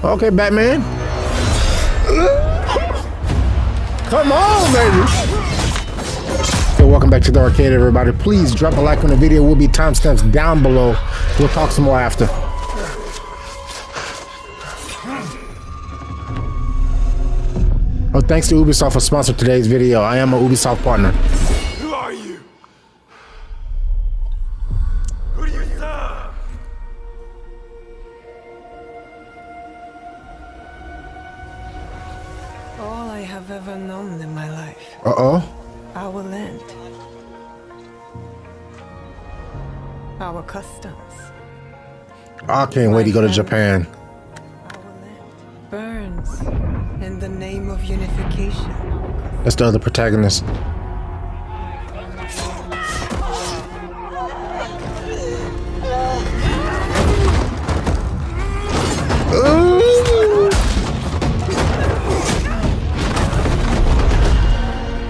Okay, Batman. Come on, baby. So welcome back to the arcade, everybody. Please drop a like on the video. Will be timestamps down below. We'll talk some more after. Oh, thanks to Ubisoft for sponsoring today's video. I am a Ubisoft partner. Who are you? Who do you serve? All I have ever known in my life. Uh-oh. Our land. Our customs. I can't wait to go to Japan. Our land burns in the name of unification. That's the other protagonist.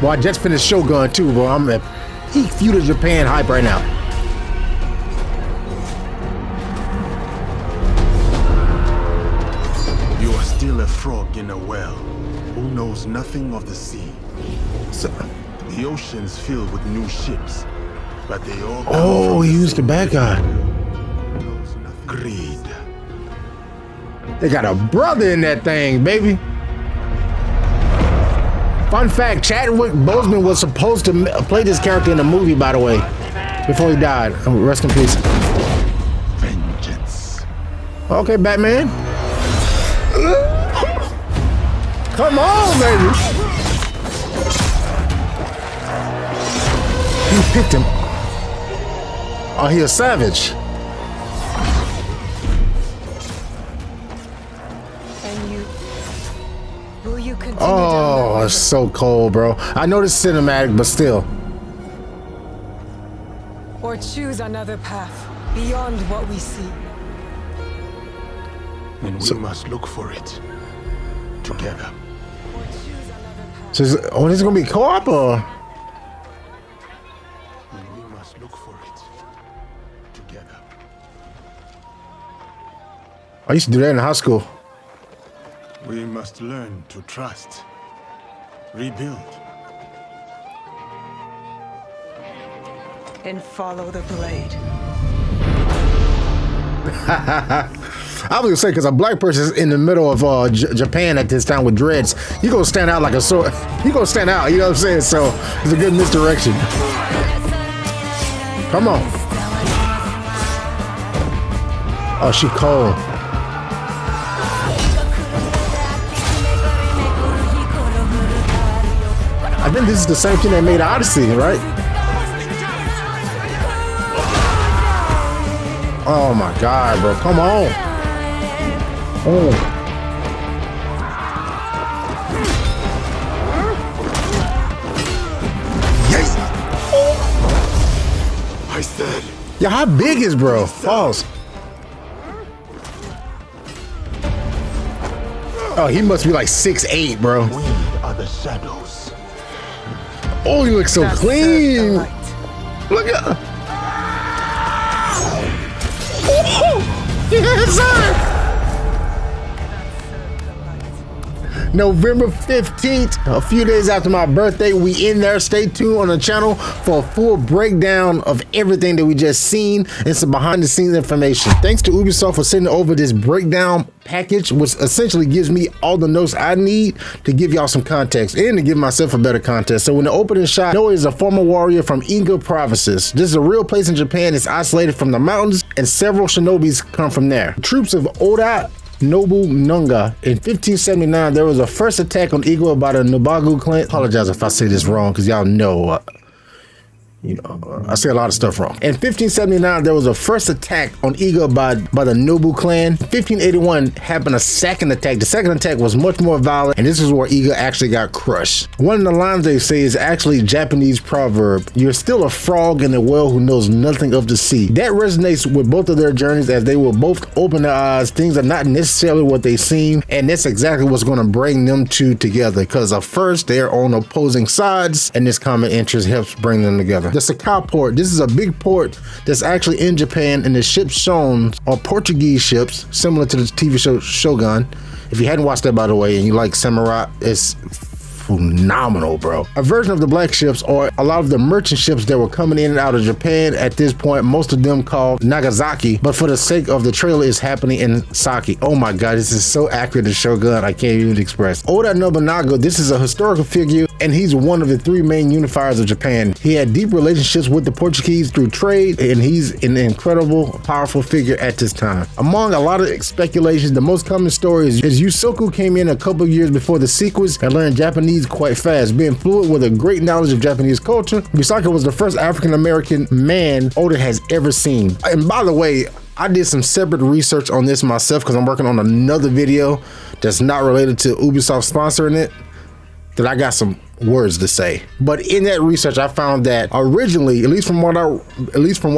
Well, I just finished Shogun too, bro. I'm at peak feudal Japan hype right now. You are still a frog in a well who knows nothing of the sea. So, The ocean's filled with new ships, but they all come oh, from he the used the same bad guy. greed. They got a brother in that thing, baby. Fun fact, Chadwick Boseman was supposed to play this character in the movie, by the way, before he died. Rest in peace. Vengeance. Okay, Batman. Come on, baby. He picked him. Oh, he a savage. And you. Will you continue Oh, down it's so cold, bro. I know this is cinematic, but still. that or choose another path beyond what we see? And we must look for it together. Or choose another path. So, this is gonna be co-op or? And we must look for it together. I used to do that in high school. We must learn to trust, rebuild. And follow the blade. I was gonna say, because a black person is in the middle of Japan at this time with dreads, you gonna stand out like a sword. You gonna stand out, you know what I'm saying? So it's a good misdirection. Come on. Oh, she cold. I think this is the same thing that made Odyssey, right? Oh my God, bro, come on. Oh. Yes. I said, Yeah, how big is bro? Pause. Oh, he must be like 6'8", bro. we are the shadows. Oh, he looks so That serves the clean. light. Look at. Oh, yes, sir. November 15th, a few days after my birthday, we in there. Stay tuned on the channel for a full breakdown of everything that we just seen and some behind the scenes information. Thanks to Ubisoft for sending over this breakdown package, which essentially gives me all the notes I need to give y'all some context and to give myself a better context. So when the opening shot, Noah is a former warrior from Inga provinces. This is a real place in Japan. It's isolated from the mountains and several shinobis come from there. Troops of Oda Nobunaga. In 1579, there was a first attack on Igwa by the Nobunaga clan. Apologize if I say this wrong, because y'all know, I say a lot of stuff wrong. In 1579, there was a first attack on Iga by the Nobu clan. 1581 happened a second attack. The second attack was much more violent, and this is where Iga actually got crushed. One of the lines they say is actually a Japanese proverb: "You're still a frog in a well who knows nothing of the sea." That resonates with both of their journeys, as they will both open their eyes. Things are not necessarily what they seem, and that's exactly what's going to bring them two together, because at first they're on opposing sides, and this common interest helps bring them together. The Sakai port. This is a big port that's actually in Japan, and the ships shown are Portuguese ships, similar to the TV show Shogun. If you hadn't watched that, by the way, and you like samurai, it's phenomenal, bro. A version of the black ships, or a lot of the merchant ships that were coming in and out of Japan at this point, most of them called Nagasaki, but for the sake of the trailer, is happening in Saki. Oh my god, this is so accurate to Shogun, I can't even express. Oda Nobunaga, this is a historical figure, and he's one of the three main unifiers of Japan. He had deep relationships with the Portuguese through trade, and he's an incredible, powerful figure at this time. Among a lot of speculations, the most common story is Yusoku came in a couple of years before the sequels and learned Japanese quite fast. Being fluent with a great knowledge of Japanese culture, Misaka was the first African-American man Oda has ever seen. And by the way, I did some separate research on this myself because I'm working on another video that's not related to Ubisoft sponsoring it, that I got some words to say. But in that research, I found that originally, at least from what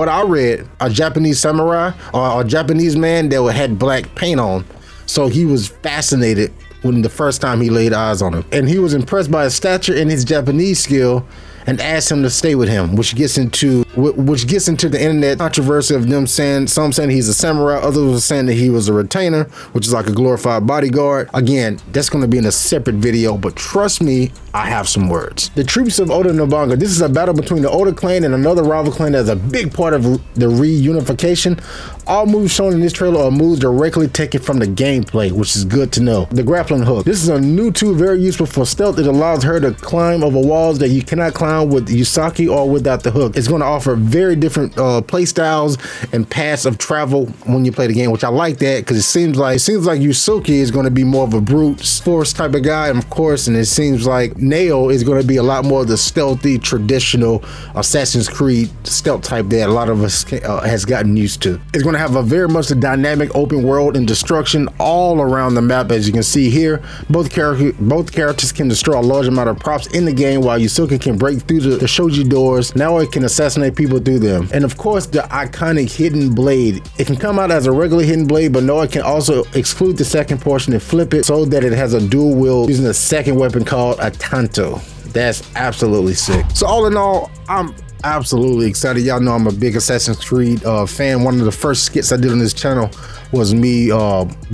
I read, a Japanese samurai or a Japanese man that had black paint on. So he was fascinated when the first time he laid eyes on him, and he was impressed by his stature and his Japanese skill, and asked him to stay with him, which gets into the internet controversy of them saying, some saying he's a samurai, others were saying that he was a retainer, which is like a glorified bodyguard. Again, that's going to be in a separate video, but trust me, I have some words. The troops of Oda Nobunaga. This is a battle between the Oda clan and another rival clan that's a big part of the reunification. All moves shown in this trailer are moves directly taken from the gameplay, which is good to know. The grappling hook. This is a new tool, very useful for stealth. It allows her to climb over walls that you cannot climb with Yusaki or without the hook. It's going to offer very different play styles and paths of travel when you play the game, which I like that, because it seems like Yusuke is going to be more of a brute force type of guy, and of course, and it seems like Nail is going to be a lot more of the stealthy, traditional Assassin's Creed stealth type that a lot of us has gotten used to. It's going to have a very much a dynamic open world and destruction all around the map, as you can see here. Both characters can destroy a large amount of props in the game, while Yusuke can break through the shoji doors. Now it can assassinate people through them. And of course, the iconic hidden blade. It can come out as a regular hidden blade, but no, it can also exclude the second portion and flip it so that it has a dual wield using a second weapon called a tanto. That's absolutely sick. So all in all, I'm absolutely excited. Y'all know I'm a big Assassin's Creed fan. One of the first skits I did on this channel was me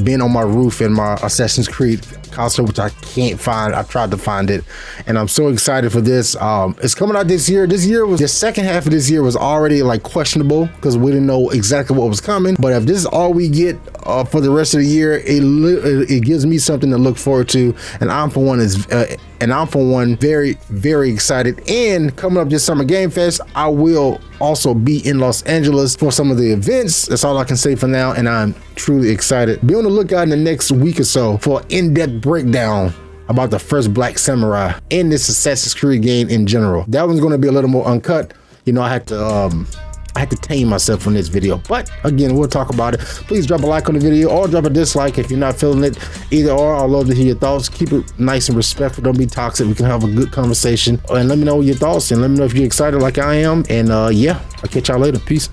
being on my roof in my Assassin's Creed costume, which I can't find. I tried to find it, and I'm so excited for this. It's coming out this year. The second half of this year was already like questionable because we didn't know exactly what was coming. But if this is all we get for the rest of the year, it gives me something to look forward to, and I'm for one very, very excited. And coming up this summer Game Fest, I will also be in Los Angeles for some of the events. That's all I can say for now, and I'm truly excited. Be on the lookout in the next week or so for an in-depth breakdown about the first Black Samurai in this Assassin's Creed game in general. That one's going to be a little more uncut. You know, I had to tame myself on this video, but again, we'll talk about it. Please drop a like on the video or drop a dislike if you're not feeling it. Either or, I'd love to hear your thoughts. Keep it nice and respectful. Don't be toxic. We can have a good conversation, and let me know your thoughts, and let me know if you're excited like I am. And yeah, I'll catch y'all later. Peace.